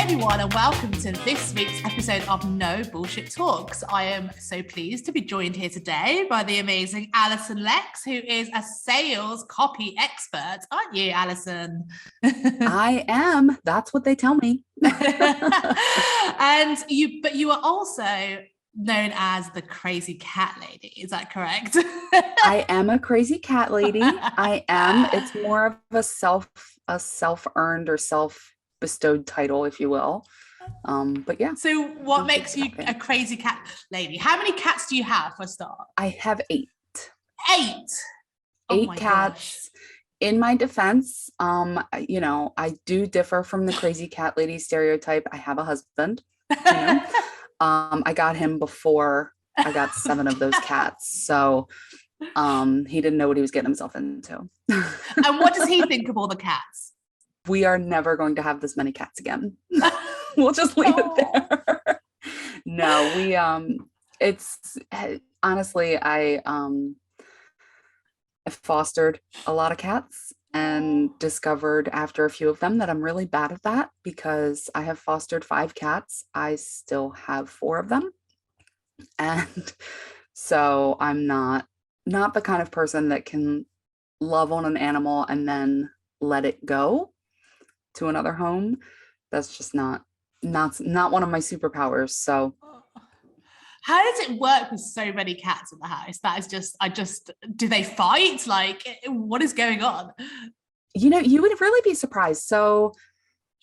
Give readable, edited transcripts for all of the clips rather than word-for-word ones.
everyone, and welcome to this week's episode of No Bullshit Talks. I am so pleased to be joined here today by the amazing Alyson Lex, who is a sales copy expert. Aren't you, Alyson? I am. That's what they tell me. But you are also known as the crazy cat lady. Is that correct? I am a crazy cat lady. I am. It's more of a self-earned or self-bestowed title, if you will. But yeah. So what makes you a crazy cat lady? How many cats do you have for a start? I have 8. 8? Eight cats. Gosh. In my defense, I do differ from the crazy cat lady stereotype. I have a husband, I got him before I got 7 of those cats. So he didn't know what he was getting himself into. And what does he think of all the cats? We are never going to have this many cats again. We'll just leave it there. No, it's honestly, I fostered a lot of cats and discovered after a few of them that I'm really bad at that because I have fostered 5 cats. I still have 4 of them. And so I'm not the kind of person that can love on an animal and then let it go to another home. That's just not one of my superpowers. So how does it work with so many cats in the house? That is do they fight? Like, what is going on? You would really be surprised. So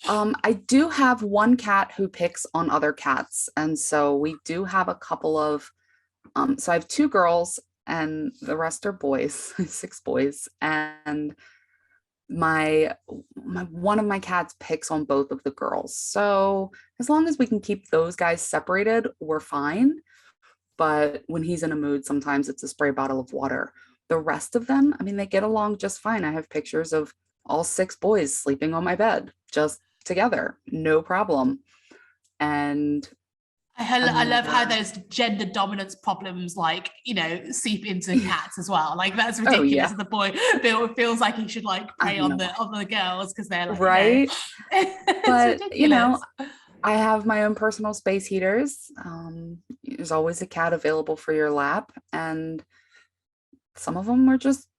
I do have one cat who picks on other cats. And so we do have a couple of, so I have 2 girls and the rest are boys, 6 boys. And one of my cats picks on both of the girls. So as long as we can keep those guys separated, we're fine. But when he's in a mood, sometimes it's a spray bottle of water. The rest of them, I mean, they get along just fine. I have pictures of all 6 boys sleeping on my bed, just together, no problem. And I love how those gender dominance problems, seep into cats as well. Like, that's ridiculous. Oh, yeah. The boy feels like he should prey on the girls because they're right. But I have my own personal space heaters. There's always a cat available for your lap, and some of them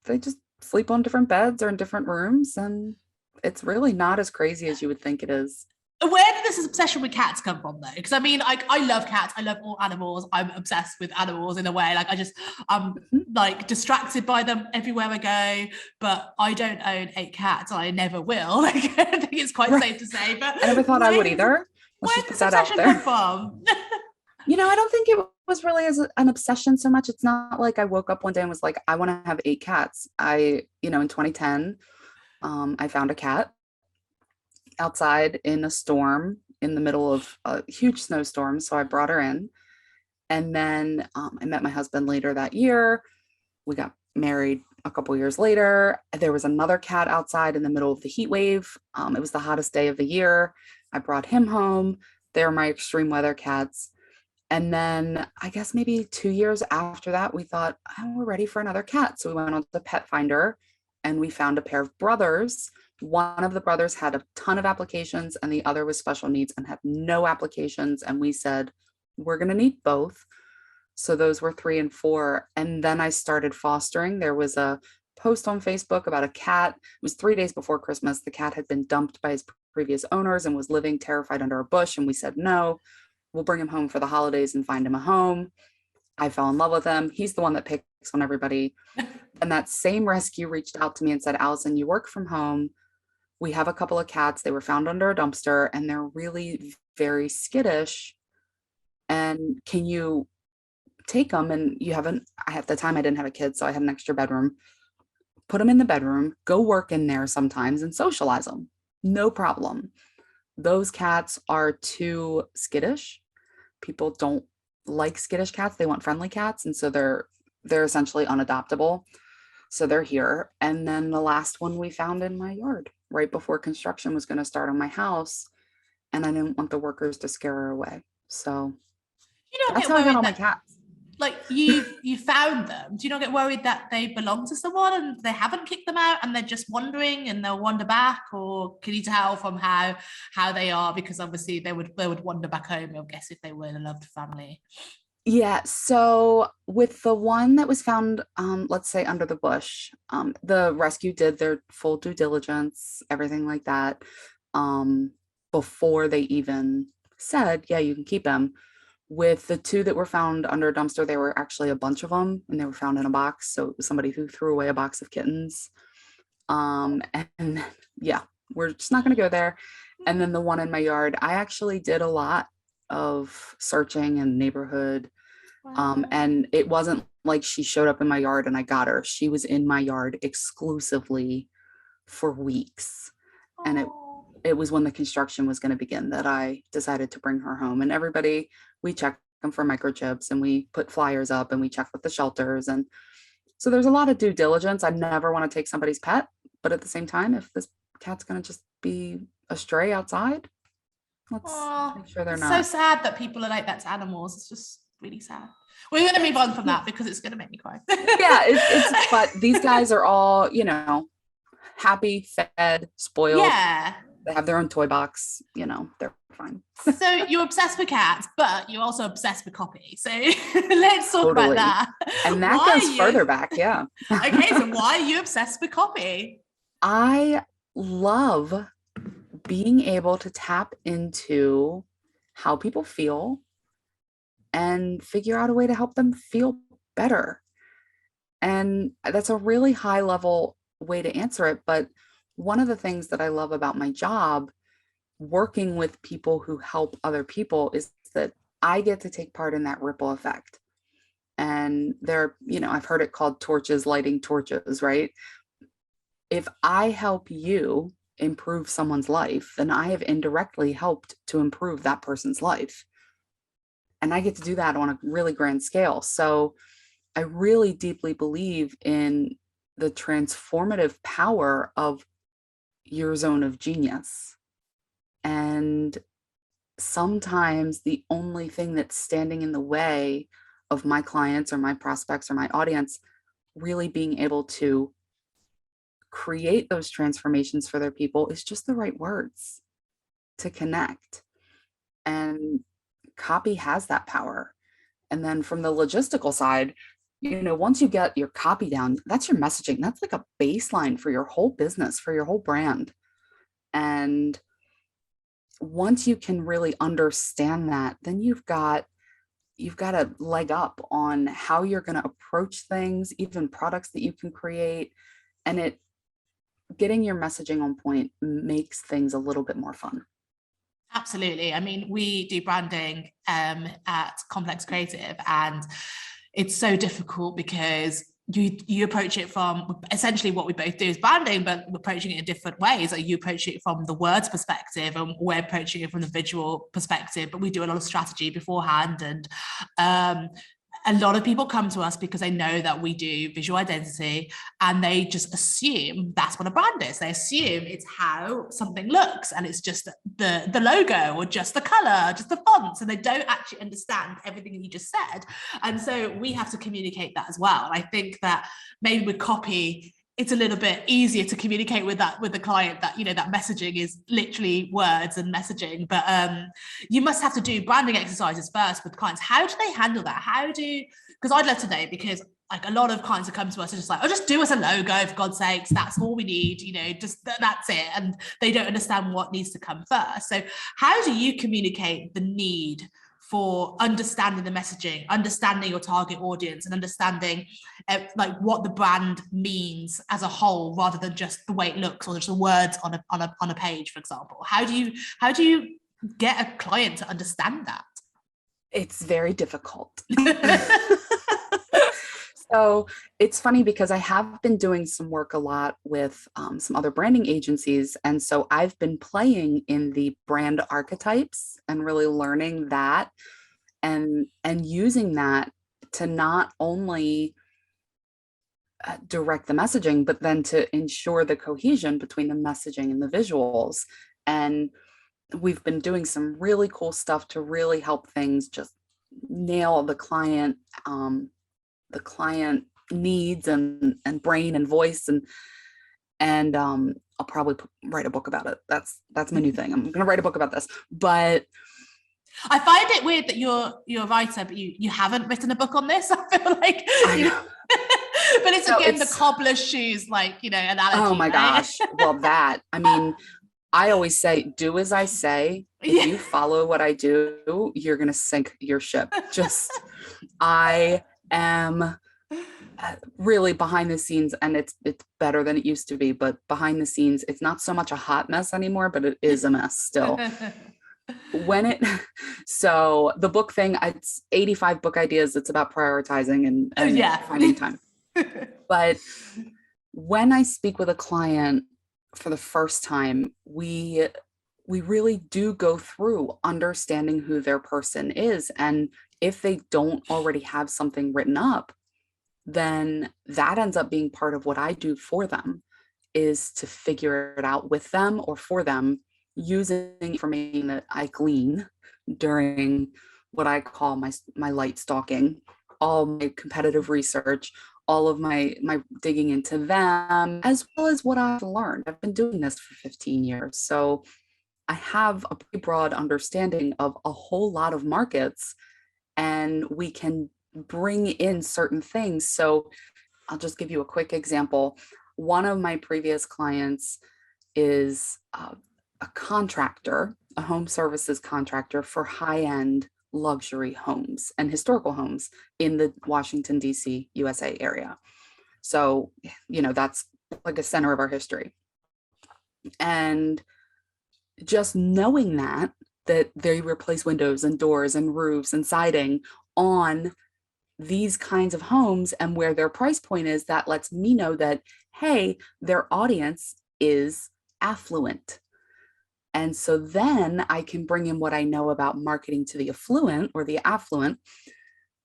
they just sleep on different beds or in different rooms, and it's really not as crazy as you would think it is. Where did this obsession with cats come from, though? Because I mean, I love cats. I love all animals. I'm obsessed with animals in a way. I'm distracted by them everywhere I go. But I don't own 8 cats. I never will. I think it's quite safe to say. But I never thought I would either. Where did this obsession come from? I don't think it was really as an obsession so much. It's not like I woke up one day and was like, I want to have 8 cats. In 2010, I found a cat outside in a storm in the middle of a huge snowstorm. So I brought her in, and then I met my husband later that year. We got married a couple years later. There was another cat outside in the middle of the heat wave. It was the hottest day of the year. I brought him home. They were my extreme weather cats. And then I guess maybe 2 years after that, we thought, we're ready for another cat. So we went on to Pet Finder and we found a pair of brothers. One of the brothers had a ton of applications and the other was special needs and had no applications. And we said, we're going to need both. So those were 3 and 4. And then I started fostering. There was a post on Facebook about a cat. It was 3 days before Christmas. The cat had been dumped by his previous owners and was living terrified under a bush. And we said, no, we'll bring him home for the holidays and find him a home. I fell in love with him. He's the one that picks on everybody. And that same rescue reached out to me and said, Alyson, you work from home. We have a couple of cats. They were found under a dumpster and they're really very skittish. And can you take them? And at the time I didn't have a kid, so I had an extra bedroom. Put them in the bedroom, go work in there sometimes and socialize them. No problem. Those cats are too skittish. People don't like skittish cats. They want friendly cats. And so they're essentially unadoptable. So they're here. And then the last one we found in my yard right before construction was going to start on my house. And I didn't want the workers to scare her away. So that's how I got all my cats. like you found them, do you not get worried that they belong to someone and they haven't kicked them out and they're just wandering and they'll wander back? Or can you tell from how they are? Because obviously they would wander back home, I guess, if they were in a loved family. Yeah, so with the one that was found, let's say under the bush, the rescue did their full due diligence, everything like that, before they even said, yeah, you can keep them. With the two that were found under a dumpster, there were actually a bunch of them, and they were found in a box. So it was somebody who threw away a box of kittens. And yeah, we're just not going to go there. And then the one in my yard, I actually did a lot of searching in the neighborhood. Wow. And it wasn't like she showed up in my yard and I got her. She was in my yard exclusively for weeks. And it was when the construction was going to begin that I decided to bring her home. And everybody, we checked them for microchips and we put flyers up and we checked with the shelters. And so there's a lot of due diligence. I never want to take somebody's pet, but at the same time, if this cat's going to just be a stray outside, let's make sure they're not. So sad that people are like that to animals. It's just really sad. We're going to move on from that because it's going to make me cry. Yeah, it's but these guys are all, happy, fed, spoiled. Yeah. They have their own toy box, they're fine. So you're obsessed with cats, but you're also obsessed with copy. So let's talk about that. And that goes further back, yeah. Okay, so why are you obsessed with copy? I love being able to tap into how people feel and figure out a way to help them feel better. And that's a really high level way to answer it. But one of the things that I love about my job, working with people who help other people, is that I get to take part in that ripple effect. And I've heard it called torches lighting torches, right? If I help you improve someone's life, then I have indirectly helped to improve that person's life. And I get to do that on a really grand scale. So I really deeply believe in the transformative power of your zone of genius. And sometimes the only thing that's standing in the way of my clients or my prospects or my audience really being able to create those transformations for their people is just the right words to connect. And copy has that power. And then from the logistical side, once you get your copy down, that's your messaging. That's like a baseline for your whole business, for your whole brand. And once you can really understand that, then you've got a leg up on how you're going to approach things, even products that you can create. And getting your messaging on point makes things a little bit more fun. Absolutely. I mean, we do branding at Complex Creative, and it's so difficult because you approach it from essentially what we both do is branding, but we're approaching it in different ways. Like you approach it from the words perspective and we're approaching it from the visual perspective, but we do a lot of strategy beforehand. And a lot of people come to us because they know that we do visual identity and they just assume that's what a brand is. They assume it's how something looks and it's just the logo or just the color, just the fonts, and they don't actually understand everything that you just said. And so we have to communicate that as well. And I think that maybe with copy, it's a little bit easier to communicate with the client that that messaging is literally words and messaging, but you must have to do branding exercises first with clients. How do they handle that? Because I'd love to know, because like a lot of clients that come to us are just like, oh, just do us a logo for God's sakes, that's all we need, just that's it, and they don't understand what needs to come first. So how do you communicate the need for understanding the messaging, understanding your target audience, and understanding like what the brand means as a whole, rather than just the way it looks or just the words on a page, for example? How do you get a client to understand that? It's very difficult. So it's funny because I have been doing some work a lot with some other branding agencies. And so I've been playing in the brand archetypes and really learning that and using that to not only direct the messaging, but then to ensure the cohesion between the messaging and the visuals. And we've been doing some really cool stuff to really help things just nail the client needs and brain and voice, and I'll probably write a book about it. That's my new thing. I'm going to write a book about this. But I find it weird that you're a writer, but you haven't written a book on this. I feel like but it's again the cobbler's shoes, like, analogy. Oh my gosh. Well, I mean, I always say, do as I say. If you follow what I do, you're going to sink your ship. I am really behind the scenes, and it's better than it used to be, but behind the scenes, it's not so much a hot mess anymore, but it is a mess still. So the book thing, it's 85 book ideas. It's about prioritizing and finding time. But when I speak with a client for the first time, we really do go through understanding who their person is. And if they don't already have something written up, then that ends up being part of what I do for them, is to figure it out with them or for them, using information that I glean during what I call my light stalking, all my competitive research, all of my digging into them, as well as what I've learned. I've been doing this for 15 years. So I have a pretty broad understanding of a whole lot of markets, and we can bring in certain things. So I'll just give you a quick example. One of my previous clients is a contractor, a home services contractor for high-end luxury homes and historical homes in the Washington, D.C., USA area. So, that's like a center of our history. And just knowing that they replace windows and doors and roofs and siding on these kinds of homes, and where their price point is, that lets me know that, hey, their audience is affluent. And so then I can bring in what I know about marketing to the affluent or the affluent.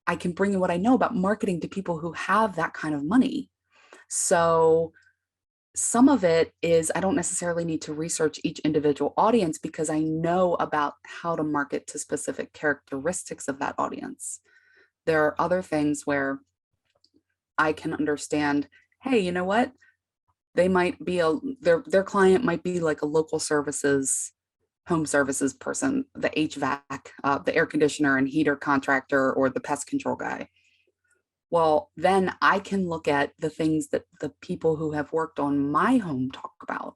I can bring in what I know about marketing to people who have that kind of money. So some of it is, I don't necessarily need to research each individual audience, because I know about how to market to specific characteristics of that audience. There are other things where I can understand, hey, you know what? They might be their client might be like a local services, home services person, the HVAC, the air conditioner and heater contractor, or the pest control guy. Well, then I can look at the things that the people who have worked on my home talk about,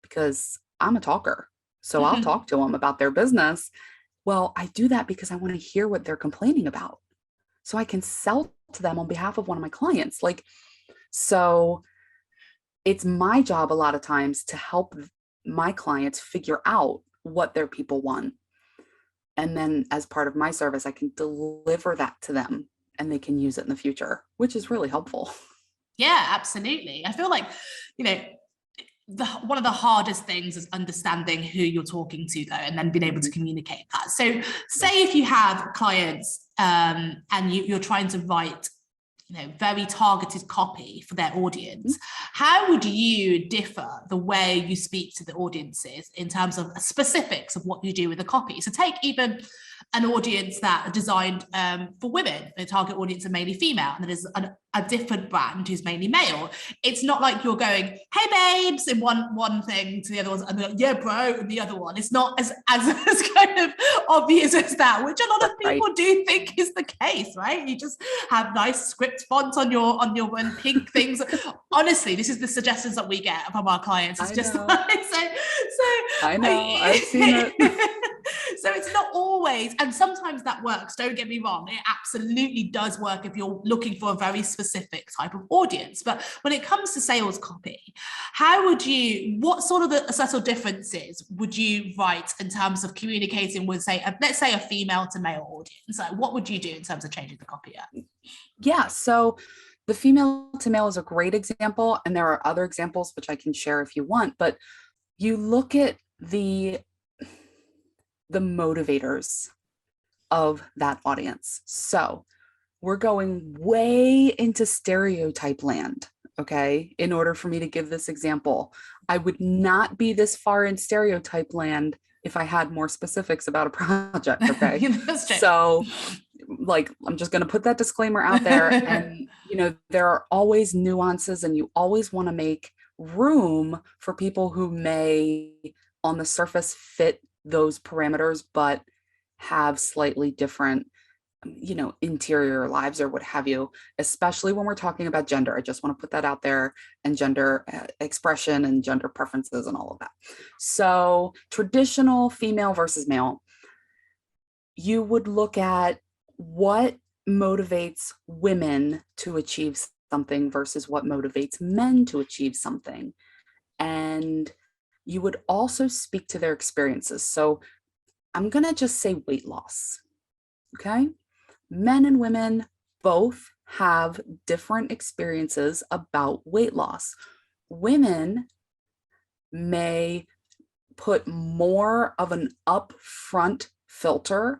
because I'm a talker. So I'll talk to them about their business. Well, I do that because I want to hear what they're complaining about, so I can sell to them on behalf of one of my clients. So it's my job a lot of times to help my clients figure out what their people want. And then as part of my service, I can deliver that to them, and they can use it in the future, which is really helpful. Yeah, absolutely. I feel like, one of the hardest things is understanding who you're talking to, though, and then being able to communicate that. So say if you have clients and you're trying to write very targeted copy for their audience, how would you differ the way you speak to the audiences in terms of specifics of what you do with the copy? So take even an audience that are designed for women. The target audience are mainly female, and there's a different brand who's mainly male. It's not like you're going, hey babes, in one thing to the other ones, and they're like, yeah bro, and the other one. It's not as kind of obvious as that, which a lot of people do think is the case, right? You just have nice script fonts on your pink things. Honestly, this is the suggestions that we get from our clients. It's just like, so I know, I've seen it. So it's not always, and sometimes that works, don't get me wrong, it absolutely does work if you're looking for a very specific type of audience. But when it comes to sales copy, what sort of the subtle differences would you write in terms of communicating with, say, let's say a female to male audience? Like, what would you do in terms of changing the copy? Yeah, so the female to male is a great example, and there are other examples which I can share if you want, but you look at the motivators of that audience. So we're going way into stereotype land, okay? In order for me to give this example, I would not be this far in stereotype land if I had more specifics about a project. Okay. That's true. So like, I'm just going to put that disclaimer out there. And, there are always nuances, and you always want to make room for people who may on the surface fit those parameters, but have slightly different interior lives or what have you, especially when we're talking about gender. I just want to put that out there, and gender expression and gender preferences and all of that. So traditional female versus male, you would look at what motivates women to achieve something versus what motivates men to achieve something. And you would also speak to their experiences. So I'm going to just say weight loss. Okay. Men and women both have different experiences about weight loss. Women may put more of an upfront filter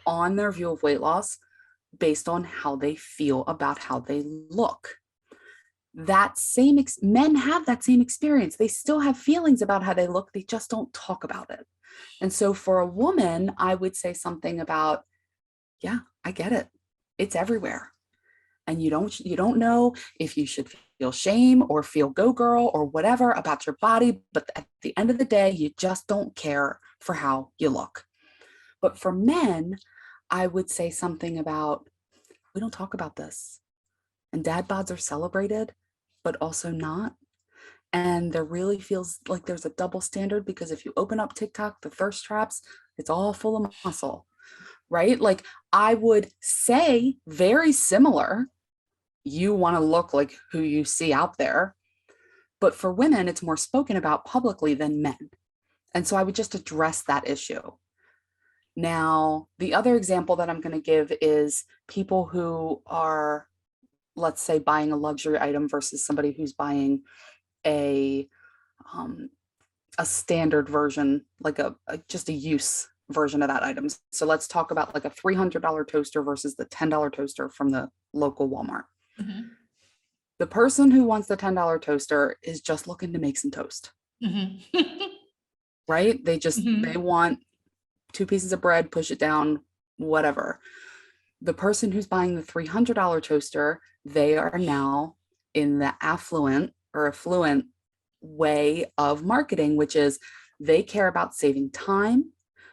on their view of weight loss based on how they feel about how they look. Men have that same experience. They still have feelings about how they look. They just don't talk about it. And so for a woman, I would say something about, yeah, I get it. It's everywhere. And you don't know if you should feel shame or feel go girl or whatever about your body. But at the end of the day, you just don't care for how you look. But for men, I would say something about, we don't talk about this. And dad bods are celebrated, but also not. And there really feels like there's a double standard, because if you open up TikTok, the thirst traps, it's all full of muscle, right? Like, I would say very similar. You want to look like who you see out there. But for women, it's more spoken about publicly than men. And so I would just address that issue. Now, the other example that I'm going to give is people who are, let's say, buying a luxury item versus somebody who's buying a standard version, like just a use version of that item. So let's talk about like a $300 toaster versus the $10 toaster from the local Walmart. Mm-hmm. The person who wants the $10 toaster is just looking to make some toast. Mm-hmm. Right? They want 2 pieces of bread, push it down, whatever. The person who's buying the $300 toaster, they are now in the affluent way of marketing, which is they care about saving time,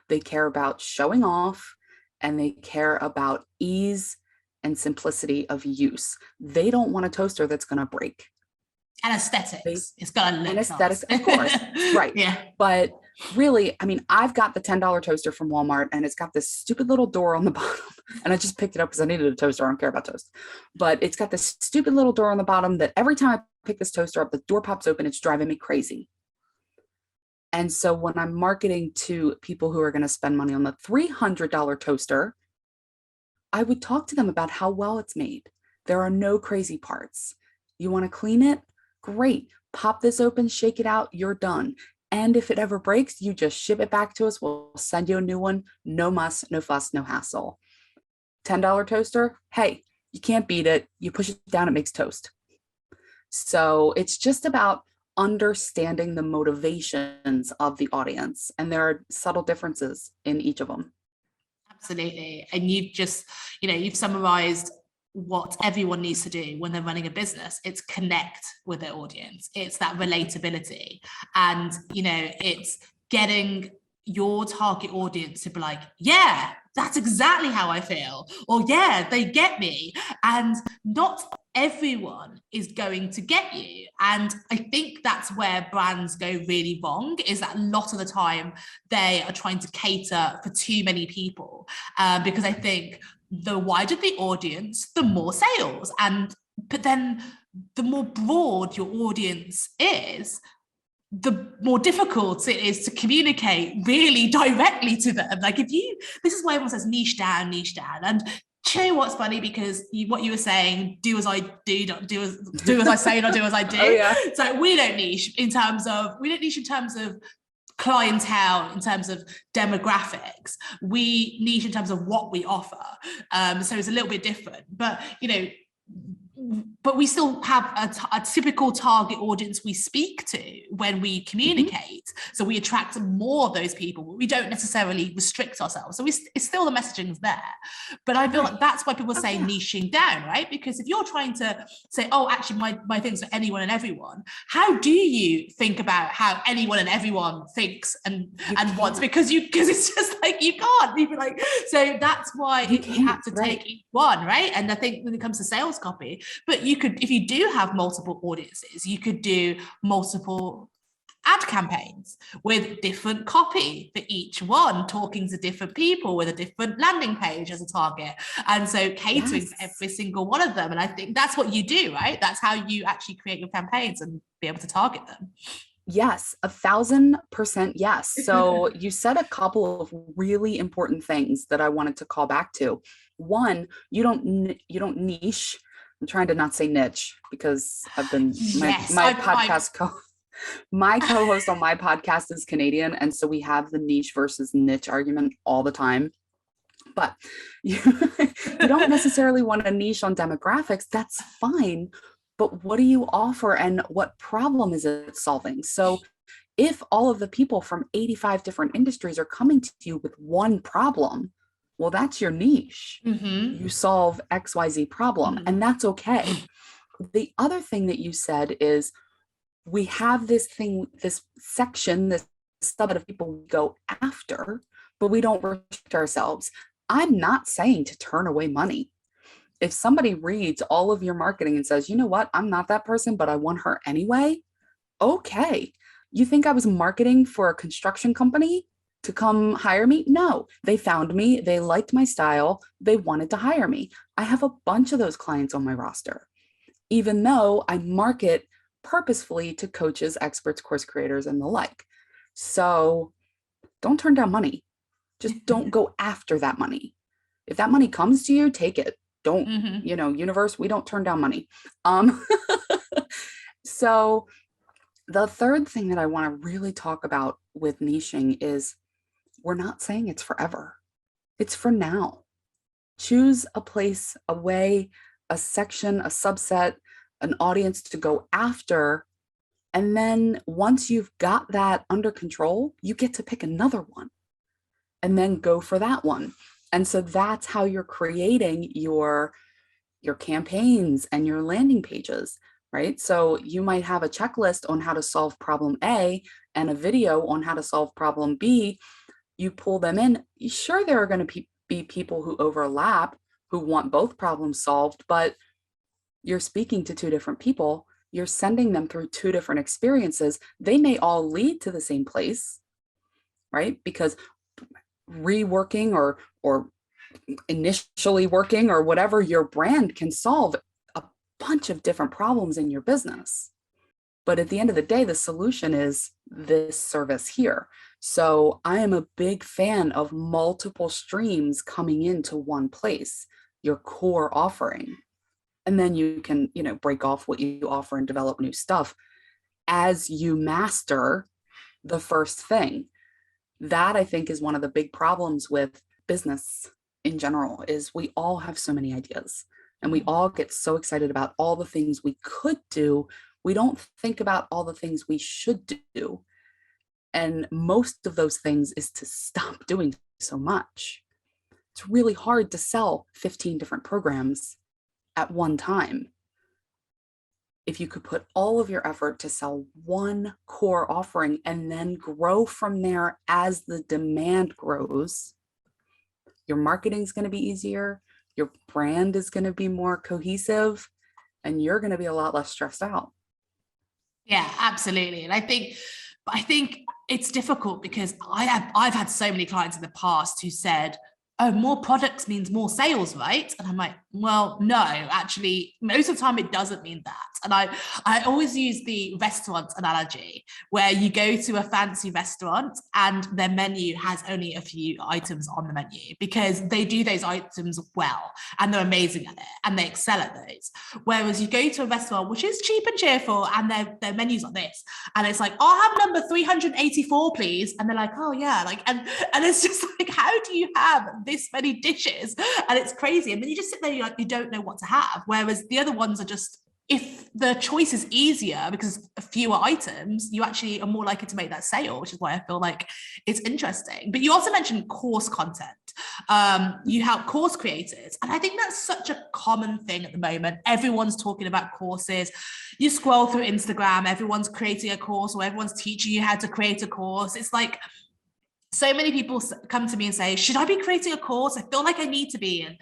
they care about showing off, and they care about ease and simplicity of use. They don't want a toaster that's going to break. And aesthetics. It's got to look and aesthetics, nice. Of course. Right. Yeah. But really, I mean, I've got the $10 toaster from Walmart, and it's got this stupid little door on the bottom. And I just picked it up because I needed a toaster. I don't care about toast. But it's got this stupid little door on the bottom that every time I pick this toaster up, the door pops open. It's driving me crazy. And so when I'm marketing to people who are going to spend money on the $300 toaster, I would talk to them about how well it's made. There are no crazy parts. You want to clean it? Great. Pop this open, shake it out, you're done. And if it ever breaks, you just ship it back to us. We'll send you a new one. No muss, no fuss, no hassle. $10 toaster, hey, you can't beat it. You push it down, it makes toast. So it's just about understanding the motivations of the audience. And there are subtle differences in each of them. Absolutely. And you've summarized what everyone needs to do when they're running a business. It's connect with their audience. It's that relatability. And, it's getting your target audience to be like, yeah, that's exactly how I feel. Or yeah, they get me. And not everyone is going to get you. And I think that's where brands go really wrong, is that a lot of the time they are trying to cater for too many people. Because I think the wider the audience, the more sales. But then the more broad your audience is, the more difficult it is to communicate really directly to them. Like this is why everyone says niche down. And do you know what's funny? Because what you were saying, do as I do, not do as I say, not do as I do. Oh, yeah. So we don't niche in terms of clientele, in terms of demographics. We niche in terms of what we offer. So it's a little bit different. But but we still have a typical target audience we speak to when we communicate. So we attract more of those people, but we don't necessarily restrict ourselves. So it's still the messaging's there. But I feel like that's why people say niching down, right? Because if you're trying to say, oh, actually my thing's for anyone and everyone, how do you think about how anyone and everyone thinks and wants? Because it's just like, you can't even like, so that's why you have to take each one, right? And I think when it comes to sales copy, but you could, if you do have multiple audiences, you could do multiple ad campaigns with different copy for each one, talking to different people with a different landing page as a target. And so catering for every single one of them. And I think that's what you do, right? That's how you actually create your campaigns and be able to target them. Yes, 1,000% yes. So you said a couple of really important things that I wanted to call back to. One, you don't niche. I'm trying to not say niche because I've been my co-host on my podcast is Canadian, and so we have the niche versus niche argument all the time. But you don't necessarily want to niche on demographics. That's fine. But what do you offer and what problem is it solving? So if all of the people from 85 different industries are coming to you with one problem, well, that's your niche. You solve XYZ problem, and that's okay. The other thing that you said is we have this section, this subset of people we go after, but we don't restrict ourselves. I'm not saying to turn away money. If somebody reads all of your marketing and says, you know what, I'm not that person, but I want her anyway. Okay. You think I was marketing for a construction company to come hire me? No, they found me. They liked my style. They wanted to hire me. I have a bunch of those clients on my roster, even though I market purposefully to coaches, experts, course creators, and the like. So don't turn down money. Just don't go after that money. If that money comes to you, take it. Don't, universe, we don't turn down money. So the third thing that I want to really talk about with niching is we're not saying it's forever. It's for now. Choose a place, a way, a section, a subset, an audience to go after. And then once you've got that under control, you get to pick another one and then go for that one. And so that's how you're creating your campaigns and your landing pages, right? So you might have a checklist on how to solve problem A and a video on how to solve problem B. You pull them in. Sure, there are going to be people who overlap, who want both problems solved, but you're speaking to two different people. You're sending them through two different experiences. They may all lead to the same place, right? Because reworking or initially working or whatever your brand can solve a bunch of different problems in your business. But at the end of the day, the solution is this service here. So I am a big fan of multiple streams coming into one place, your core offering. And then you can, break off what you offer and develop new stuff as you master the first thing. That, I think, is one of the big problems with business in general, is we all have so many ideas and we all get so excited about all the things we could do. We don't think about all the things we should do. And most of those things is to stop doing so much. It's really hard to sell 15 different programs at one time. If you could put all of your effort to sell one core offering and then grow from there as the demand grows, your marketing is going to be easier, your brand is going to be more cohesive, and you're going to be a lot less stressed out. Yeah, absolutely. And I think it's difficult because I've had so many clients in the past who said, oh, more products means more sales, right? And I'm like, well, no, actually, most of the time it doesn't mean that. And I always use the restaurant analogy, where you go to a fancy restaurant and their menu has only a few items on the menu because they do those items well and they're amazing at it and they excel at those. Whereas you go to a restaurant which is cheap and cheerful and their menu's like this, and it's like, I'll have number 384, please. And they're like, oh yeah, like, and it's just like, how do you have this many dishes, and it's crazy. And then you just sit there, you're like, you don't know what to have. Whereas the other ones are just, if the choice is easier because fewer items, you actually are more likely to make that sale, which is why I feel like it's interesting. But you also mentioned course content. You help course creators. And I think that's such a common thing at the moment. Everyone's talking about courses. You scroll through Instagram, everyone's creating a course, or everyone's teaching you how to create a course. It's like, so many people come to me and say, should I be creating a course? I feel like I need to be. And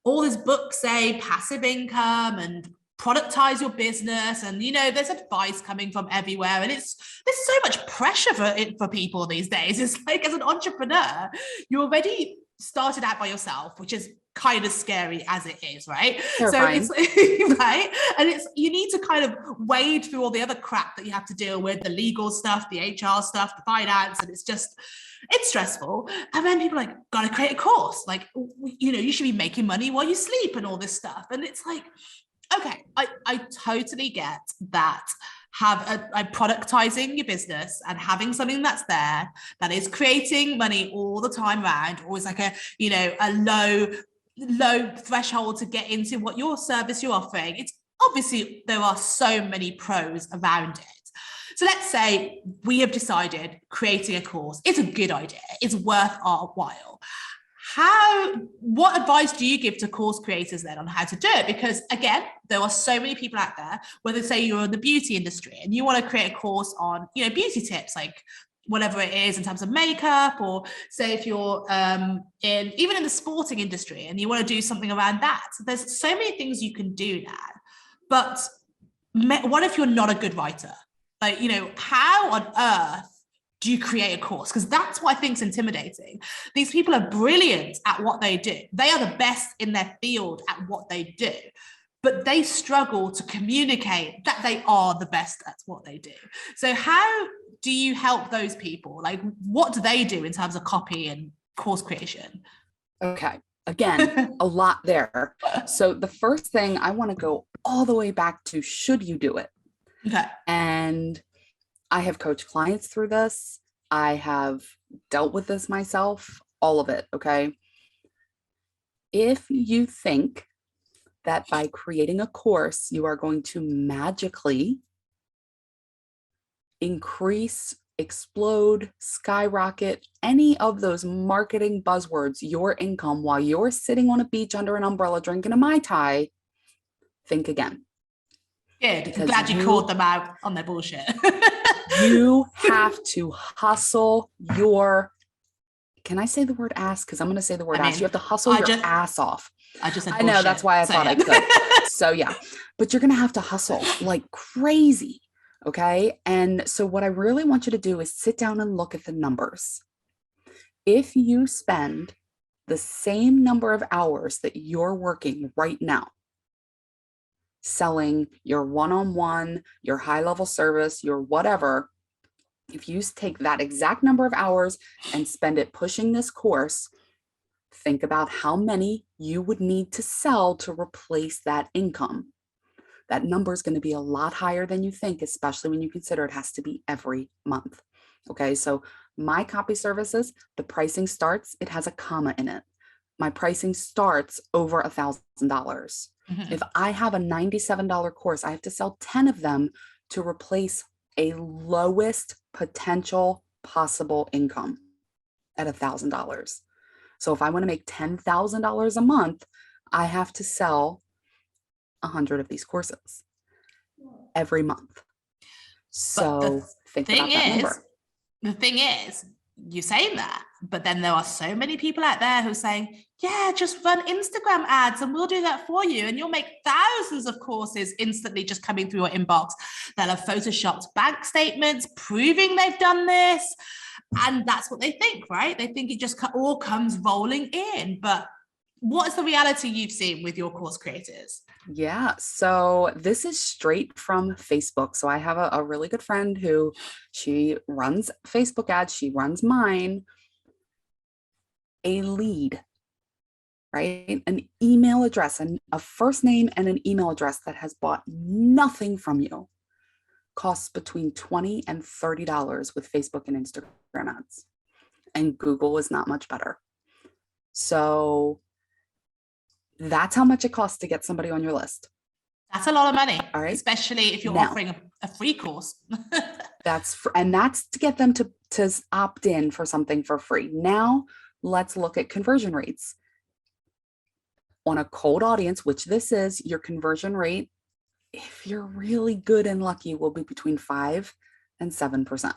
all these books say passive income and productize your business, and there's advice coming from everywhere, and there's so much pressure for people these days. It's like, as an entrepreneur, you already started out by yourself, which is kind of scary as it is, right? Terrifying. So it's right, and you need to kind of wade through all the other crap that you have to deal with, the legal stuff, the HR stuff, the finance, and it's stressful. And then people are like, gotta create a course, like, you should be making money while you sleep and all this stuff. And it's like, okay, I totally get that. Have a productizing your business and having something that's there that is creating money all the time around, always like a low threshold to get into what your service you're offering. It's obviously, there are so many pros around it. So let's say we have decided creating a course is a good idea, it's worth our while. What advice do you give to course creators then on how to do it? Because again, there are so many people out there, whether say you're in the beauty industry and you want to create a course on, beauty tips, like whatever it is in terms of makeup, or say if you're even in the sporting industry and you want to do something around that. So there's so many things you can do now. But what if you're not a good writer? Like, how on earth do you create a course? Because that's what I think is intimidating. These people are brilliant at what they do. They are the best in their field at what they do, but they struggle to communicate that they are the best at what they do. So how do you help those people? Like, what do they do in terms of copy and course creation? Okay. Again, a lot there. So the first thing, I want to go all the way back to, should you do it? Okay. And I have coached clients through this. I have dealt with this myself, all of it. Okay. If you think that by creating a course, you are going to magically increase, explode, skyrocket any of those marketing buzzwords, your income while you're sitting on a beach under an umbrella drinking a Mai Tai, think again. Good. Because glad you called them out on their bullshit. You have to hustle your, can I say the word ass? Because I'm going to say the word ass. You have to hustle your ass off. I just said bullshit. I know, that's why I thought I could. So yeah, but you're going to have to hustle like crazy. Okay. And so what I really want you to do is sit down and look at the numbers. If you spend the same number of hours that you're working right now, selling your one-on-one, your high-level service, your whatever, if you take that exact number of hours and spend it pushing this course, think about how many you would need to sell to replace that income. That number is going to be a lot higher than you think, especially when you consider it has to be every month. Okay, so my copy services, the pricing starts, it has a comma in it. My pricing starts over $1,000. Mm-hmm. If I have a $97 course, I have to sell 10 of them to replace a lowest potential possible income at $1,000. So if I want to make $10,000 a month, I have to sell 100 of these courses every month. So think about that number. The thing is, you're saying that, but then there are so many people out there who are saying, yeah, just run Instagram ads and we'll do that for you. And you'll make thousands of courses instantly just coming through your inbox that are photoshopped bank statements proving they've done this. And that's what they think, right? They think it just all comes rolling in. But what is the reality you've seen with your course creators? Yeah, so this is straight from Facebook. So I have a really good friend who she runs Facebook ads. She runs mine. A lead, right? An email address and a first name and an email address that has bought nothing from you costs between $20 and $30 with Facebook and Instagram ads. And Google is not much better. So that's how much it costs to get somebody on your list. That's a lot of money, all right, especially if you're now, offering a free course. that's to get them to opt in for something for free. Now let's look at conversion rates. On a cold audience, which this is, your conversion rate, if you're really good and lucky, will be between 5 and 7%.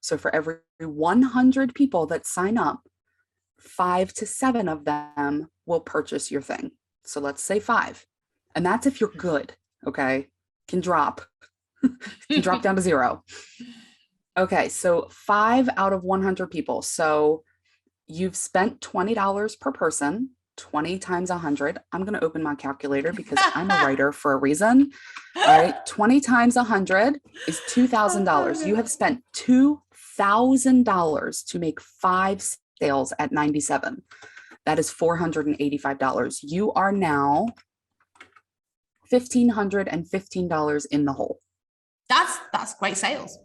So for every 100 people that sign up, 5 to 7 of them will purchase your thing. So let's say 5. And that's if you're good, okay? Can drop down to 0. Okay, so 5 out of 100 people. So you've spent $20 per person. 20 times 100. I'm going to open my calculator because I'm a writer for a reason. All right. 20 times 100 is $2,000. You have spent $2,000 to make 5 sales at 97. That is $485. You are now $1,515 in the hole. That's great sales.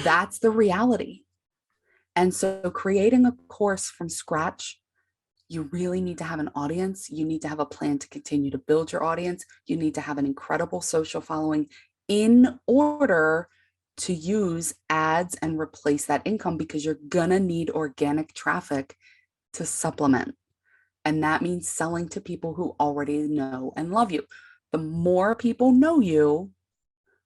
That's the reality. And so creating a course from scratch, you really need to have an audience. You need to have a plan to continue to build your audience. You need to have an incredible social following in order to use ads and replace that income, because you're gonna need organic traffic to supplement. And that means selling to people who already know and love you. The more people know you,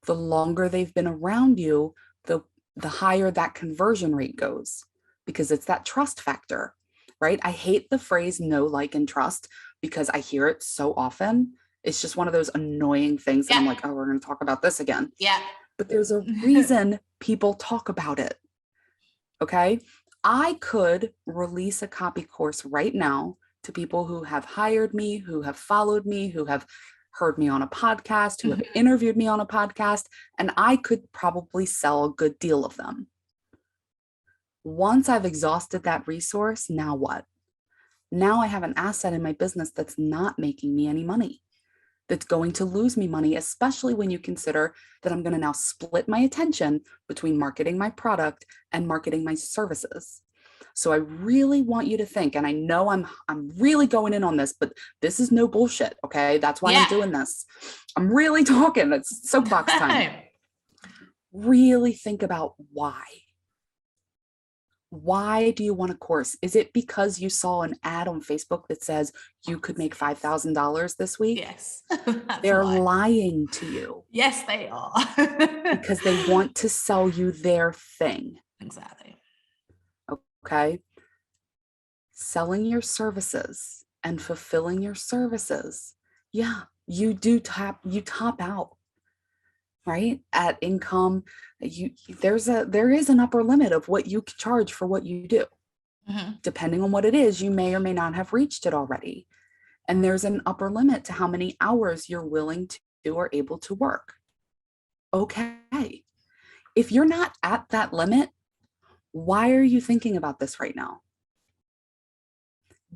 the longer they've been around you, the higher that conversion rate goes, because it's that trust factor. Right? I hate the phrase know, like, and trust because I hear it so often. It's just one of those annoying things that I'm like, oh, we're going to talk about this again. Yeah. But there's a reason people talk about it. Okay. I could release a copy course right now to people who have hired me, who have followed me, who have heard me on a podcast, who have interviewed me on a podcast, and I could probably sell a good deal of them. Once I've exhausted that resource, now what? Now I have an asset in my business that's not making me any money, that's going to lose me money, especially when you consider that I'm going to now split my attention between marketing my product and marketing my services. So I really want you to think, and I know I'm really going in on this, but this is no bullshit, okay? That's why I'm doing this. I'm really talking. It's soapbox time. Really think about why. Why do you want a course? Is it because you saw an ad on Facebook that says you could make $5,000 this week? Yes. They're lying to you. Yes, they are. Because they want to sell you their thing. Exactly. Okay. Selling your services and fulfilling your services. Yeah, you top out. Right? At income, there is an upper limit of what you can charge for what you do. Depending on what it is, you may or may not have reached it already. And there's an upper limit to how many hours you're willing to do or able to work. Okay. If you're not at that limit, why are you thinking about this right now?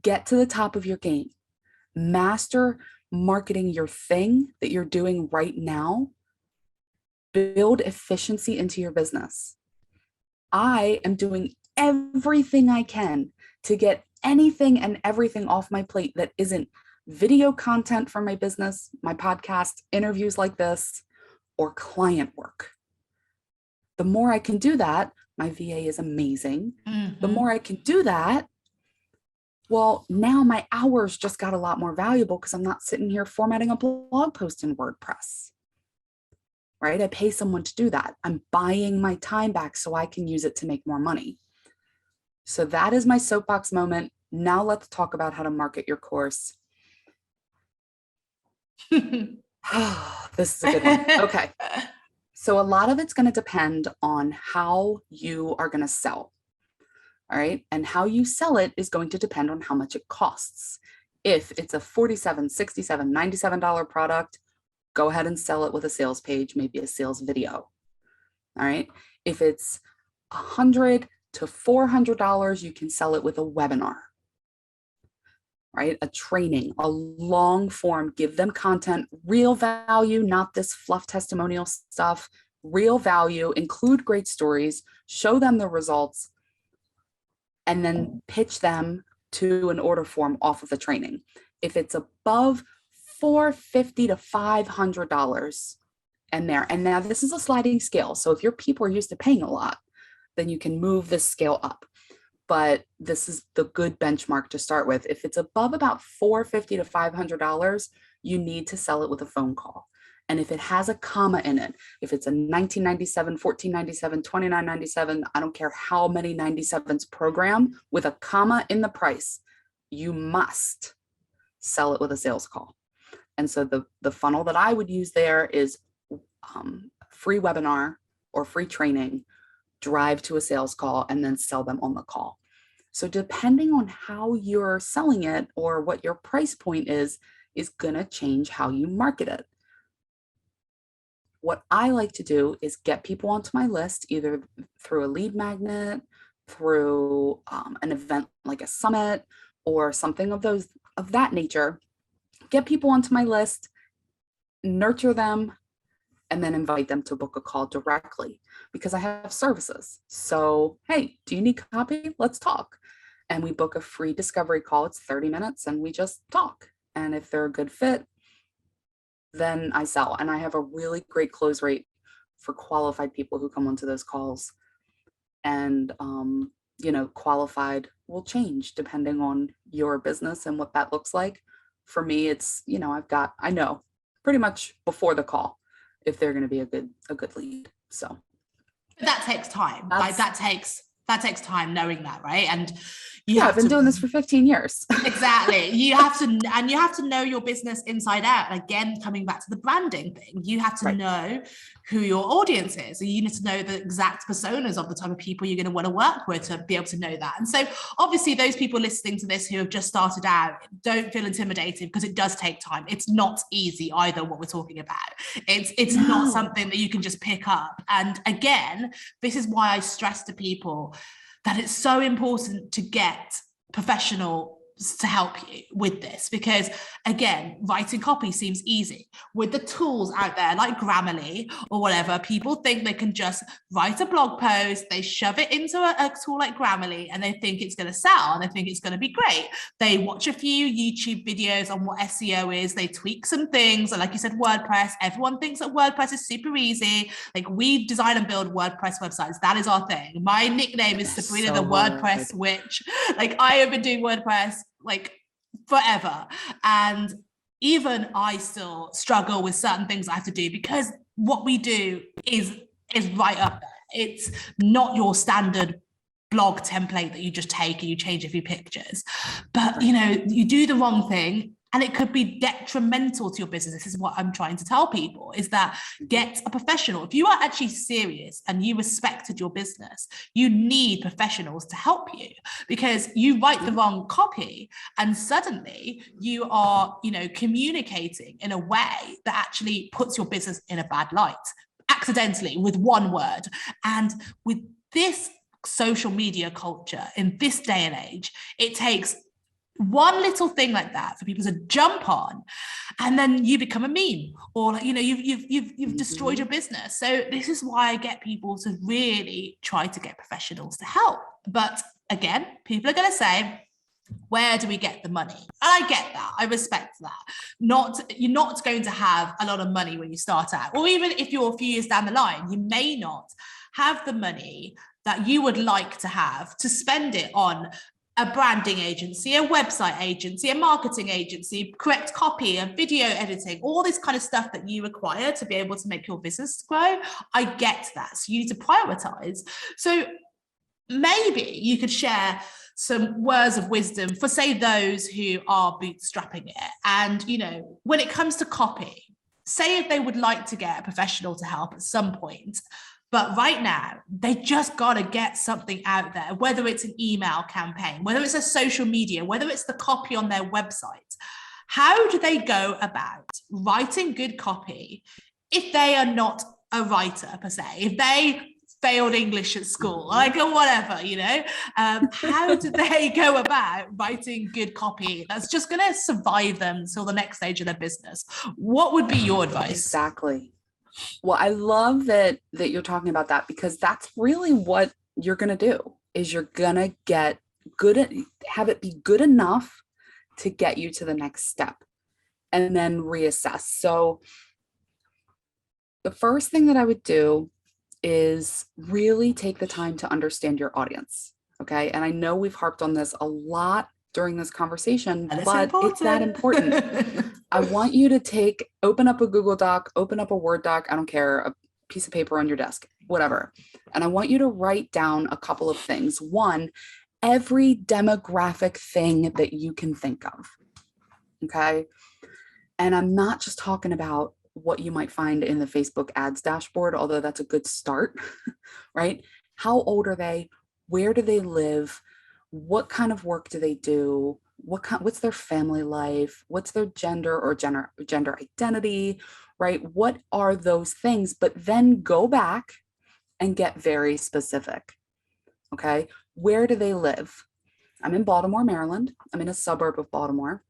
Get to the top of your game. Master marketing your thing that you're doing right now. Build efficiency into your business. I am doing everything I can to get anything and everything off my plate that isn't video content for my business, my podcast, interviews like this, or client work. The more I can do that, my VA is amazing. The more I can do that, well, now my hours just got a lot more valuable because I'm not sitting here formatting a blog post in WordPress. Right? I pay someone to do that. I'm buying my time back so I can use it to make more money. So that is my soapbox moment. Now let's talk about how to market your course. This is a good one. Okay. So a lot of it's going to depend on how you are going to sell. All right. And how you sell it is going to depend on how much it costs. If it's a $47, $67, $97 product, go ahead and sell it with a sales page, maybe a sales video. All right. If it's $100 to $400, you can sell it with a webinar, right? A training, a long form, give them content, real value, not this fluff testimonial stuff, real value, include great stories, show them the results, and then pitch them to an order form off of the training. If it's above $450 to $500 and there, and now this is a sliding scale. So if your people are used to paying a lot, then you can move this scale up. But this is the good benchmark to start with. If it's above about $450 to $500, you need to sell it with a phone call. And if it has a comma in it, if it's a $19.97, $14.97, $29.97, I don't care how many 97s program with a comma in the price, you must sell it with a sales call. And so the funnel that I would use there is free webinar or free training, drive to a sales call, and then sell them on the call. So depending on how you're selling it or what your price point is going to change how you market it. What I like to do is get people onto my list, either through a lead magnet, through an event like a summit or something of that nature. Get people onto my list, nurture them, and then invite them to book a call directly because I have services. So, hey, do you need copy? Let's talk. And we book a free discovery call. It's 30 minutes and we just talk. And if they're a good fit, then I sell. And I have a really great close rate for qualified people who come onto those calls. And, qualified will change depending on your business and what that looks like. For me, it's, I know pretty much before the call if they're going to be a good lead. So that takes time. That takes time knowing that, right? And I've been doing this for 15 years. Exactly. You have to know your business inside out. And again, coming back to the branding thing, you have to know who your audience is. And you need to know the exact personas of the type of people you're going to want to work with to be able to know that. And so obviously those people listening to this who have just started out, don't feel intimidated because it does take time. It's not easy either what we're talking about. It's not something that you can just pick up. And again, this is why I stress to people that it's so important to get professionals to help you with this, because again, writing copy seems easy. With the tools out there like Grammarly or whatever, people think they can just write a blog post, they shove it into a tool like Grammarly and they think it's going to sell and they think it's going to be great. They watch a few YouTube videos on what SEO is, they tweak some things, and like you said, WordPress, everyone thinks that WordPress is super easy. Like, we design and build WordPress websites. That is our thing. My nickname is Sabrina the WordPress Witch. Like, I have been doing WordPress like forever, and even I still struggle with certain things I have to do because what we do is right up there. It's not your standard blog template that you just take and you change a few pictures, but you do the wrong thing and it could be detrimental to your business. This is what I'm trying to tell people, is that get a professional. If you are actually serious and you respected your business, you need professionals to help you, because you write the wrong copy and suddenly you are, communicating in a way that actually puts your business in a bad light, accidentally, with one word. And with this social media culture in this day and age, it takes one little thing like that for people to jump on, and then you become a meme, or you've destroyed your business. So this is why I get people to really try to get professionals to help. But again, people are going to say, where do we get the money? And I get that. I respect that. You're not going to have a lot of money when you start out, or even if you're a few years down the line, you may not have the money that you would like to have to spend it on a branding agency, a website agency, a marketing agency, correct copy, a video editing, all this kind of stuff that you require to be able to make your business grow. I get that. So you need to prioritize. So maybe you could share some words of wisdom for, say, those who are bootstrapping it. And, when it comes to copy, say if they would like to get a professional to help at some point, but right now, they just got to get something out there, whether it's an email campaign, whether it's a social media, whether it's the copy on their website. How do they go about writing good copy if they are not a writer per se, if they failed English at school, like, or whatever, how do they go about writing good copy that's just going to survive them till the next stage of their business? What would be your advice? Exactly. Well, I love that you're talking about that, because that's really what you're going to do, is you're going to get have it be good enough to get you to the next step, and then reassess. So the first thing that I would do is really take the time to understand your audience. Okay. And I know we've harped on this a lot during this conversation, but it's that important. I want you to open up a Google Doc, open up a Word doc, I don't care, a piece of paper on your desk, whatever. And I want you to write down a couple of things. One, every demographic thing that you can think of. Okay. And I'm not just talking about what you might find in the Facebook ads dashboard, although that's a good start, right? How old are they? Where do they live? What kind of work do they do? What's their family life? What's their gender or gender identity, right? What are those things? But then go back and get very specific. Okay. Where do they live? I'm in Baltimore, Maryland. I'm in a suburb of Baltimore.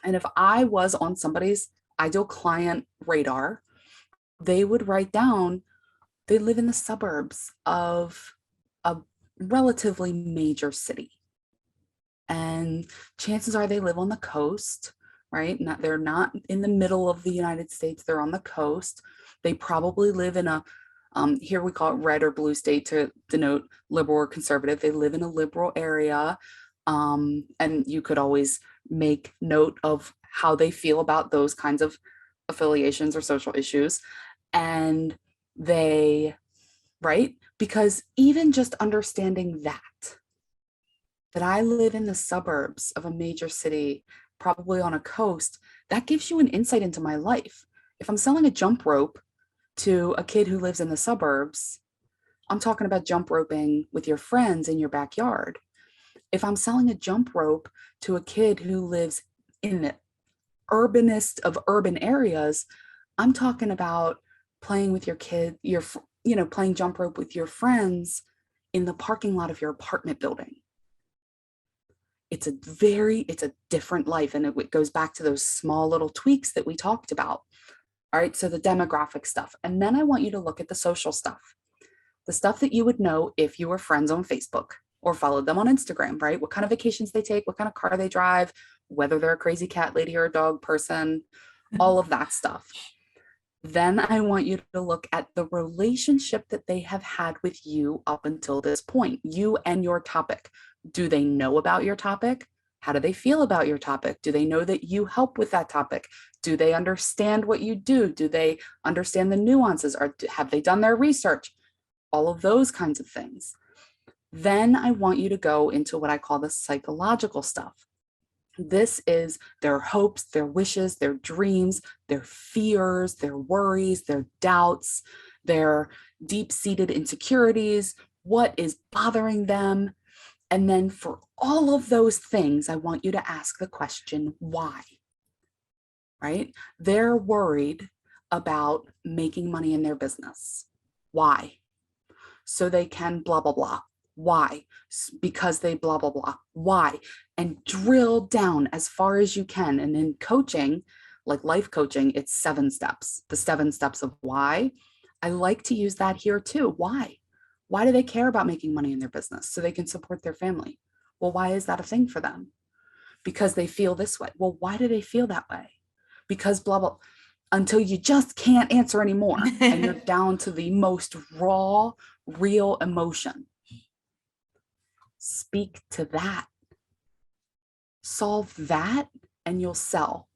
And if I was on somebody's ideal client radar, they would write down they live in the suburbs of a relatively major city. And chances are they live on the coast, right? They're not in the middle of the United States, they're on the coast. They probably live in a, here we call it red or blue state to denote liberal or conservative. They live in a liberal area. And you could always make note of how they feel about those kinds of affiliations or social issues. And right? Because even just understanding that I live in the suburbs of a major city, probably on a coast, that gives you an insight into my life. If I'm selling a jump rope to a kid who lives in the suburbs, I'm talking about jump roping with your friends in your backyard. If I'm selling a jump rope to a kid who lives in the urbanest of urban areas, I'm talking about playing with your kid, playing jump rope with your friends in the parking lot of your apartment building. It's a different life. And it goes back to those small little tweaks that we talked about. All right. So the demographic stuff. And then I want you to look at the social stuff, the stuff that you would know if you were friends on Facebook or followed them on Instagram, right? What kind of vacations they take, what kind of car they drive, whether they're a crazy cat lady or a dog person, all of that stuff. Then I want you to look at the relationship that they have had with you up until this point, you and your topic. Do they know about your topic? How do they feel about your topic? Do they know that you help with that topic? Do they understand what you do? Do they understand the nuances? Or have they done their research? All of those kinds of things. Then I want you to go into what I call the psychological stuff. This is their hopes, their wishes, their dreams, their fears, their worries, their doubts, their deep-seated insecurities, what is bothering them. And then for all of those things, I want you to ask the question, why? Right? They're worried about making money in their business. Why? So they can blah, blah, blah. Why? Because they blah, blah, blah. Why? And drill down as far as you can. And in coaching, like life coaching, it's 7 steps, the 7 steps of why. I like to use that here too. Why? Why do they care about making money in their business? So they can support their family. Well, why is that a thing for them? Because they feel this way. Well, why do they feel that way? Because blah, blah, until you just can't answer anymore. And you're down to the most raw, real emotion. Speak to that. Solve that and you'll sell.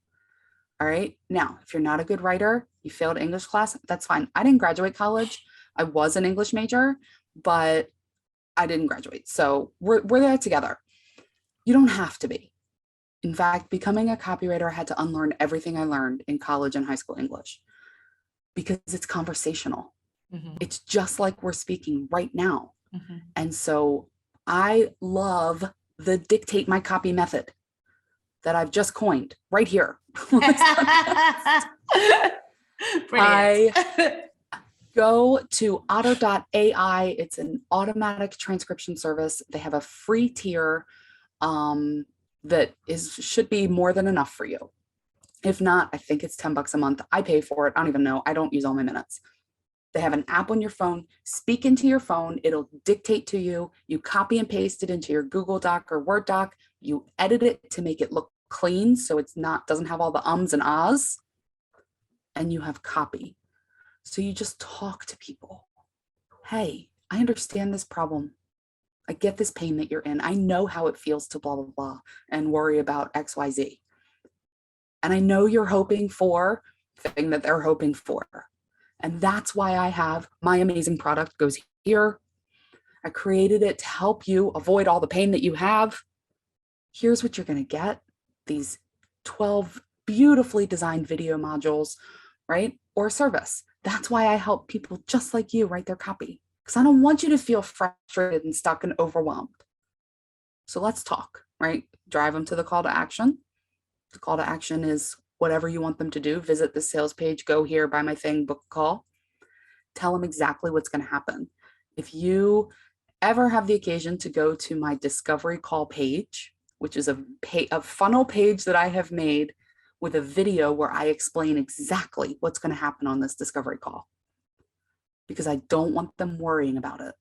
All right. Now, if you're not a good writer, you failed English class, that's fine. I didn't graduate college. I was an English major, but I didn't graduate. So we're there together. You don't have to be. In fact, becoming a copywriter, I had to unlearn everything I learned in college and high school English because it's conversational. Mm-hmm. It's just like we're speaking right now. Mm-hmm. And so I love the dictate my copy method that I've just coined right here. I go to otter.ai. It's an automatic transcription service. They have a free tier that should be more than enough for you. If not, I think it's $10 a month. I pay for it. I don't even know. I don't use all my minutes. They have an app on your phone. Speak into your phone. It'll dictate to you. You copy and paste it into your Google Doc or Word doc. You edit it to make it look clean so it's not, doesn't have all the ums and ahs. And you have copy. So you just talk to people. Hey, I understand this problem. I get this pain that you're in. I know how it feels to blah, blah, blah, and worry about X, Y, Z. And I know you're hoping for the thing that they're hoping for. And that's why I have my amazing product goes here. I created it to help you avoid all the pain that you have. Here's what you're going to get. These 12 beautifully designed video modules, right? Or service. That's why I help people just like you write their copy. Because I don't want you to feel frustrated and stuck and overwhelmed. So let's talk, right? Drive them to the call to action. The call to action is whatever you want them to do. Visit the sales page, go here, buy my thing, book a call. Tell them exactly what's going to happen. If you ever have the occasion to go to my discovery call page, which is a funnel page that I have made with a video where I explain exactly what's going to happen on this discovery call. Because I don't want them worrying about it.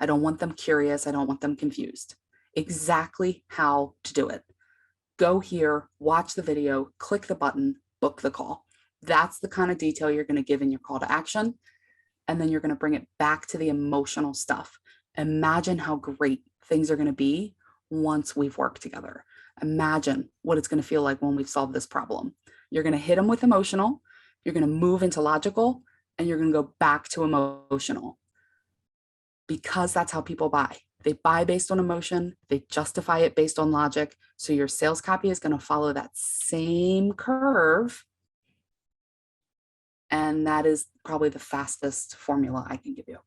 I don't want them curious. I don't want them confused. Exactly how to do it. Go here, watch the video, click the button, book the call. That's the kind of detail you're going to give in your call to action. And then you're going to bring it back to the emotional stuff. Imagine how great things are going to be once we've worked together. Imagine what it's going to feel like when we've solved this problem. You're going to hit them with emotional. You're going to move into logical. And you're going to go back to emotional, because that's how people buy. They buy based on emotion. They justify it based on logic. So your sales copy is going to follow that same curve. And that is probably the fastest formula I can give you.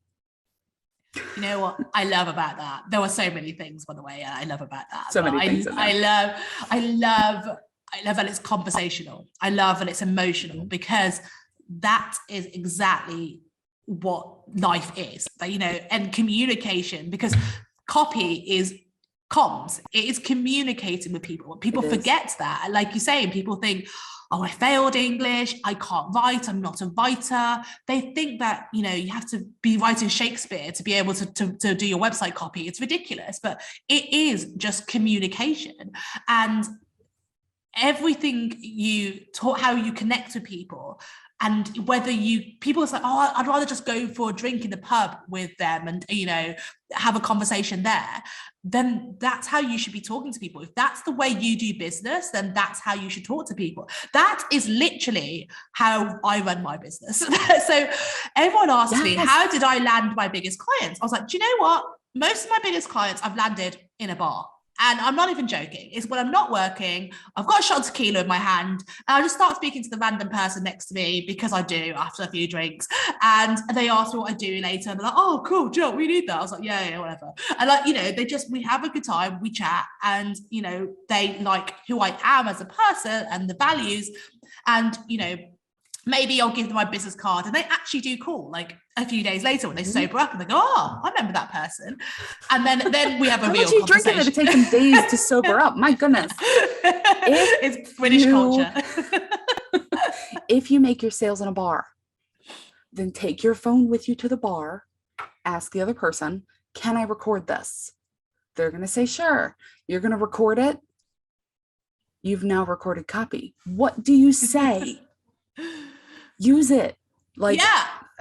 You know what I love about that? There were so many things, by the way, I love about that. So many things. I love that it's conversational. I love that it's emotional, because that is exactly what life is, and communication, because copy is comms. It is communicating with people. People forget that. Like you say, people think, oh, I failed English, I can't write, I'm not a writer. They think that, you have to be writing Shakespeare to be able to do your website copy. It's ridiculous, but it is just communication. And everything you taught, how you connect with people, and whether people say, oh, I'd rather just go for a drink in the pub with them and, have a conversation there, then that's how you should be talking to people. If that's the way you do business, then that's how you should talk to people. That is literally how I run my business. So everyone asks me, how did I land my biggest clients? I was like, do you know what? Most of my biggest clients I've landed in a bar. And I'm not even joking. It's when I'm not working, I've got a shot of tequila in my hand, and I just start speaking to the random person next to me, because I do after a few drinks. And they ask me what I do later. And they're like, oh, cool, Jill, we need that. I was like, yeah, whatever. And we have a good time, we chat, and, they like who I am as a person and the values. And, maybe I'll give them my business card, and they actually do call like a few days later when they sober up, and they go, oh, I remember that person. And then we have a real conversation. Drinking it take them days to sober up? My goodness. It's British culture. If you make your sales in a bar, then take your phone with you to the bar, ask the other person, can I record this? They're going to say, sure. You're going to record it. You've now recorded copy. What do you say? Use it. Like,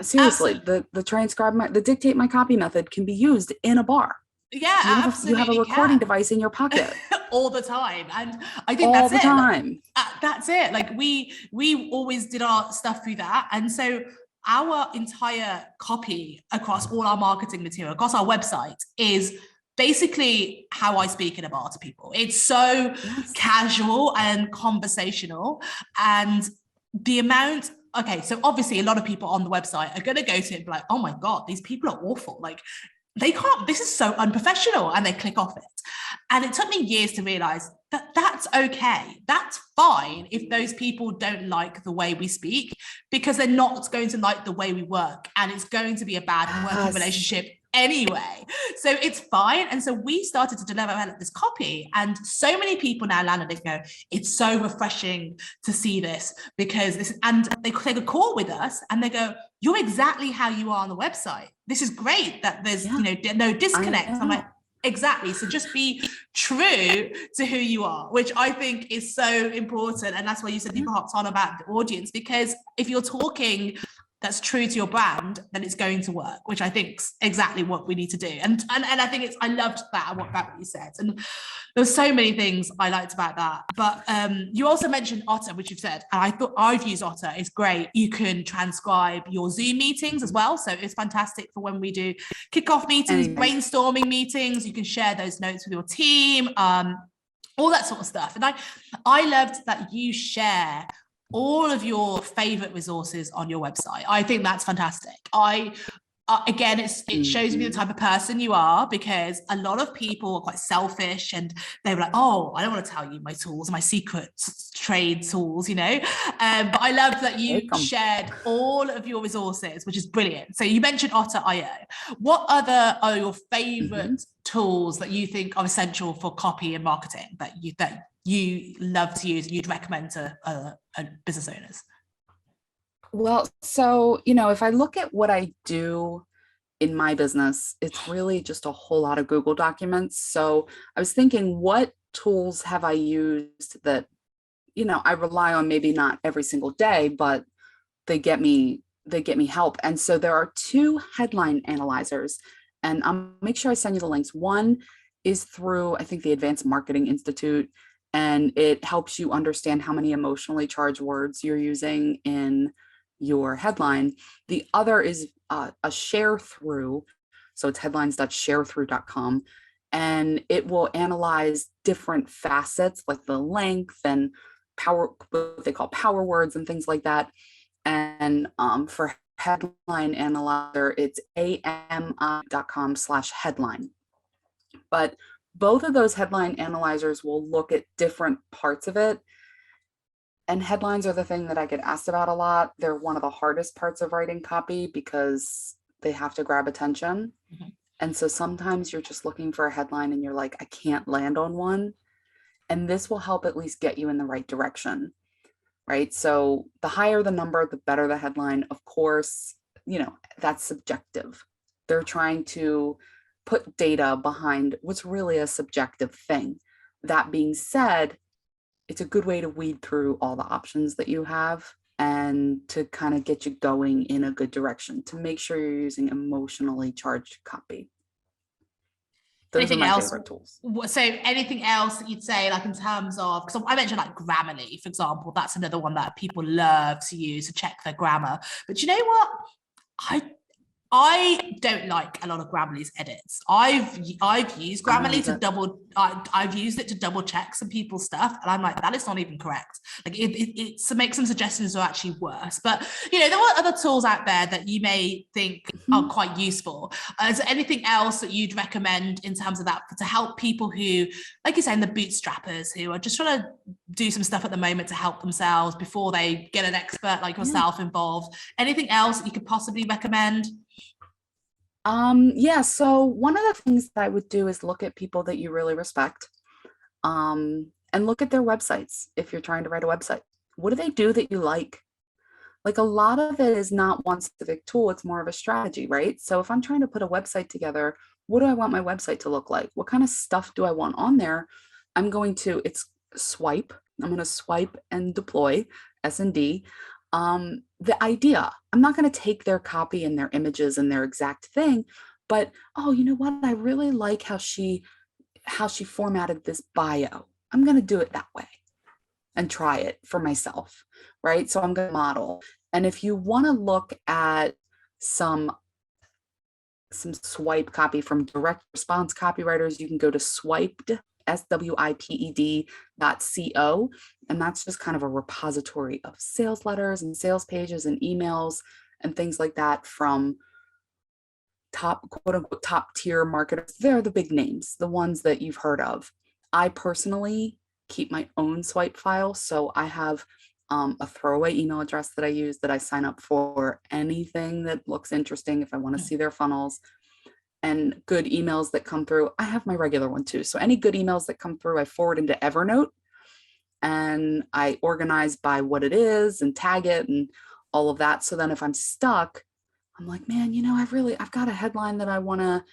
seriously, absolutely. the transcribe, the dictate my copy method can be used in a bar. Yeah, absolutely. You have a recording device in your pocket all the time, and I think all the time. That's it. Like we always did our stuff through that, and so our entire copy across all our marketing material, across our website, is basically how I speak in a bar to people. It's so casual and conversational, and the amount. Okay, so obviously a lot of people on the website are going to go to it and be like, oh my God, these people are awful. Like, they can't, this is so unprofessional, and they click off it. And it took me years to realize that that's okay. That's fine if those people don't like the way we speak, because they're not going to like the way we work, and it's going to be a bad working relationship anyway. So it's fine. And so we started to develop this copy, and so many people now land and they go, it's so refreshing to see this, because this, and they take a call with us and they go, you're exactly how you are on the website. This is great that there's, you know, no disconnect. I'm like, exactly. So just be true to who you are, which I think is so important. And that's why you said people hopped on about the audience, because if you're talking that's true to your brand, then it's going to work, which I think is exactly what we need to do. And I think it's, I loved that, what you said. And there's so many things I liked about that. But you also mentioned Otter, which you've said, and I thought I've used Otter. It's great. You can transcribe your Zoom meetings as well. So it's fantastic for when we do kickoff meetings, brainstorming meetings. You can share those notes with your team, all that sort of stuff. And I loved that you share all of your favorite resources on your website. I think that's fantastic. Again, it shows me the type of person you are, because a lot of people are quite selfish and they were like, oh, I don't want to tell you my tools, my secret trade tools, you know. But I love that you shared all of your resources, which is brilliant. So you mentioned Otter.io. What other are your favorite tools that you think are essential for copy and marketing that you love to use and you'd recommend to business owners? Well, so, you know, if I look at what I do in my business, it's really just a whole lot of Google documents. So I was thinking, what tools have I used that, you know, I rely on, maybe not every single day, but they get me help. And so there are 2 headline analyzers, and I'll make sure I send you the links. One is through, I think, the Advanced Marketing Institute, and it helps you understand how many emotionally charged words you're using in your headline. The other is a share through. So it's headlines.sharethrough.com. And it will analyze different facets like the length and what they call power words and things like that. And for headline analyzer, it's ami.com/headline. But both of those headline analyzers will look at different parts of it. And headlines are the thing that I get asked about a lot. They're one of the hardest parts of writing copy because they have to grab attention. And so sometimes you're just looking for a headline and you're like, I can't land on one. And this will help at least get you in the right direction, right? So the higher the number, the better the headline. Of course, you know, that's subjective. They're trying to put data behind what's really a subjective thing. That being said, it's a good way to weed through all the options that you have and to kind of get you going in a good direction, to make sure you're using emotionally charged copy. Those are my favorite tools. So anything else that you'd say, like in terms of, because I mentioned like Grammarly, for example, that's another one that people love to use to check their grammar. But you know what? I don't like a lot of Grammarly's edits. I've used Grammarly to I've used it to double check some people's stuff, and I'm like, that is not even correct. Like it makes some suggestions are actually worse. But you know, there are other tools out there that you may think are quite useful. Is there anything else that you'd recommend in terms of that to help people who, like you're saying, the bootstrappers who are just trying to do some stuff at the moment to help themselves before they get an expert like yourself involved? Anything else that you could possibly recommend? Yeah, so one of the things that I would do is look at people that you really respect, and look at their websites. If you're trying to write a website, what do they do that you like? Like, a lot of it is not one specific tool, it's more of a strategy, right? So if I'm trying to put a website together, what do I want my website to look like? What kind of stuff do I want on there? I'm going to swipe and deploy, S&D. The idea, I'm not going to take their copy and their images and their exact thing, but, oh, you know what? I really like how she formatted this bio. I'm going to do it that way and try it for myself, right? So I'm going to model. And if you want to look at some swipe copy from direct response copywriters, you can go to swiped, swiped.co. And that's just kind of a repository of sales letters and sales pages and emails and things like that from quote unquote top tier marketers. They're the big names, the ones that you've heard of. I personally keep my own swipe file. So I have a throwaway email address that I use, that I sign up for anything that looks interesting if I want to see their funnels. and good emails that come through, I have my regular one too. So any good emails that come through, I forward into Evernote, and I organize by what it is and tag it and all of that. So then if I'm stuck, I'm like, man, I've got a headline that I want to,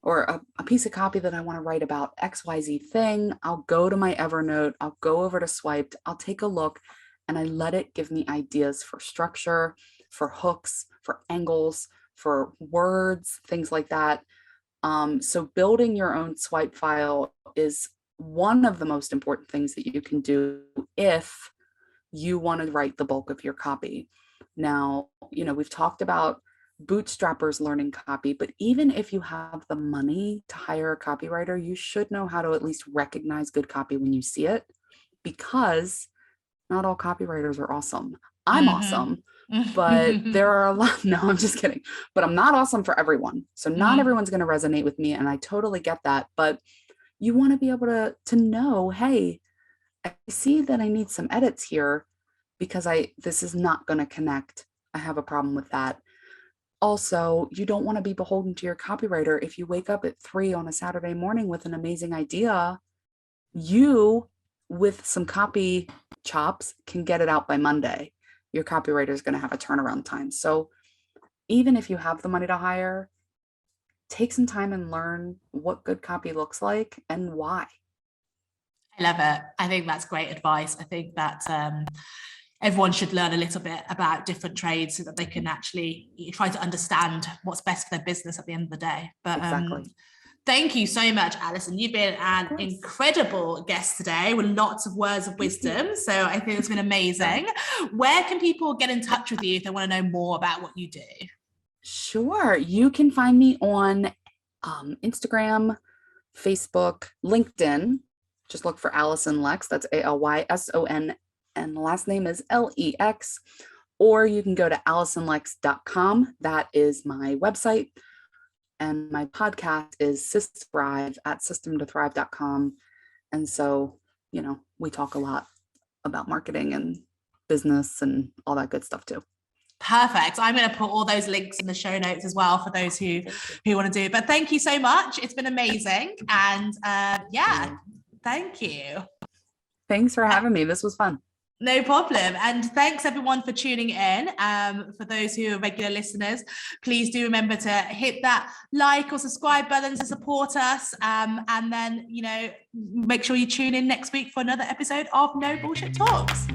or a piece of copy that I want to write about XYZ thing. I'll go to my Evernote, I'll go over to Swiped, I'll take a look, and I let it give me ideas for structure, for hooks, for angles, for words, things like that. So building your own swipe file is one of the most important things that you can do if you want to write the bulk of your copy. Now, we've talked about bootstrappers learning copy, but even if you have the money to hire a copywriter, you should know how to at least recognize good copy when you see it, because not all copywriters are awesome. I'm awesome, but there are a lot. No, I'm just kidding. But I'm not awesome for everyone. So not everyone's going to resonate with me. And I totally get that. But you want to be able to know, hey, I see that I need some edits here because this is not going to connect. I have a problem with that. Also, you don't want to be beholden to your copywriter. If you wake up at 3 on a Saturday morning with an amazing idea, you, with some copy chops, can get it out by Monday. Your copywriter is going to have a turnaround time. So even if you have the money to hire, take some time and learn what good copy looks like and why. I love it. I think that's great advice. I think that everyone should learn a little bit about different trades so that they can actually try to understand what's best for their business at the end of the day. But exactly. Thank you so much, Alyson. You've been an incredible guest today with lots of words of wisdom. So I think it's been amazing. Where can people get in touch with you if they want to know more about what you do? Sure. You can find me on Instagram, Facebook, LinkedIn. Just look for Alyson Lex. That's ALYSON. And the last name is LEX. Or you can go to alysonlex.com. That is my website. And my podcast is Thrive at systemtothrive.com. And so, we talk a lot about marketing and business and all that good stuff too. Perfect. I'm going to put all those links in the show notes as well for those who want to do it. But thank you so much. It's been amazing. And thank you. Thanks for having me. This was fun. No problem. And thanks everyone for tuning in. For those who are regular listeners, please do remember to hit that like or subscribe button to support us. And then, make sure you tune in next week for another episode of No Bullshit Talks.